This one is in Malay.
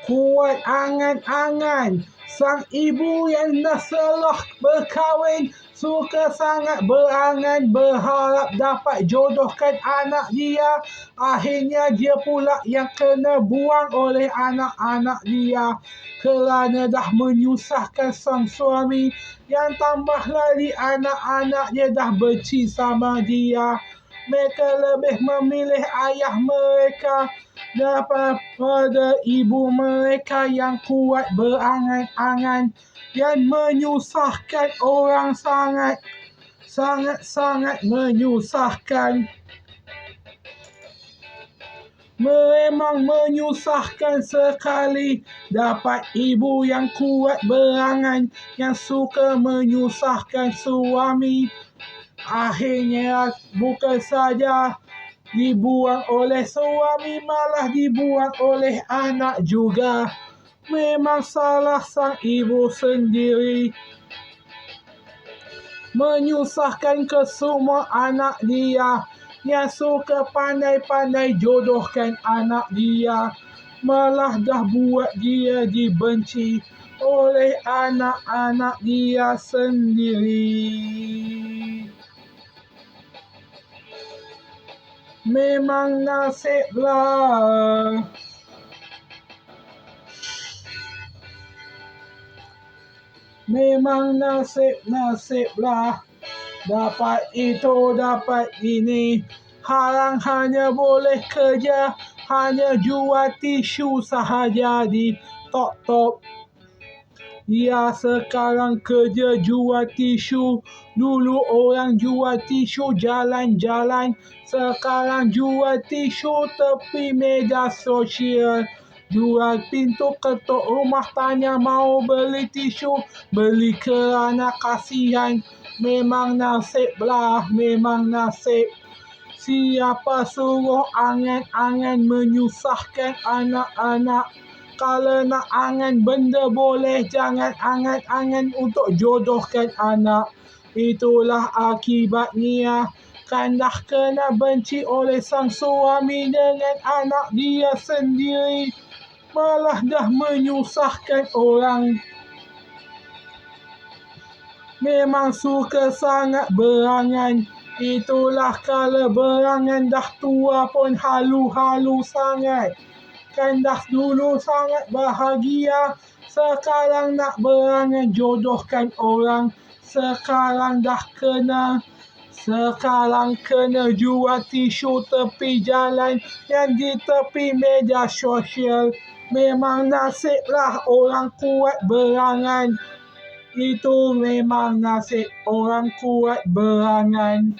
kuat angan-angan. Sang ibu yang naselah berkahwin, suka sangat berangan, berharap dapat jodohkan anak dia. Akhirnya dia pula yang kena buang oleh anak-anak dia kerana dah menyusahkan sang suami. Yang tambah lagi anak-anak dia dah benci sama dia. Mereka lebih memilih ayah mereka daripada ibu mereka yang kuat berangan-angan, yang menyusahkan orang sangat menyusahkan. Memang menyusahkan sekali dapat ibu yang kuat berangan, yang suka menyusahkan suami. Akhirnya bukan saja dibuang oleh suami, malah dibuang oleh anak juga. Memang salah sang ibu sendiri, menyusahkan ke semua anak dia yang suka pandai-pandai jodohkan anak dia, malah dah buat dia dibenci oleh anak-anak dia sendiri. Memang nasiblah. Memang nasiblah. Dapat itu, dapat ini. Harang hanya boleh kerja, hanya jual tisu sahaja di top-top. Ya, sekarang kerja jual tisu. Dulu orang jual tisu jalan-jalan. Sekarang jual tisu tepi media sosial. Jual pintu ketuk rumah tanya mau beli tisu. Beli kerana kasihan. Memang nasiblah, memang nasib. Siapa suruh angan-angan menyusahkan anak-anak? Kalau nak angan benda boleh, jangan angan-angan untuk jodohkan anak. Itulah akibatnya. Kan dah kena benci oleh sang suami dengan anak dia sendiri, malah dah menyusahkan orang. Memang suka sangat berangan. Itulah kalau berangan dah tua pun halu-halu sangat. Kan dah dulu sangat bahagia, sekarang nak berangan jodohkan orang. Sekarang kena jual tisu tepi jalan, yang di tepi media sosial. Memang nasiblah orang kuat berangan. Itu memang nasib orang kuat berangan.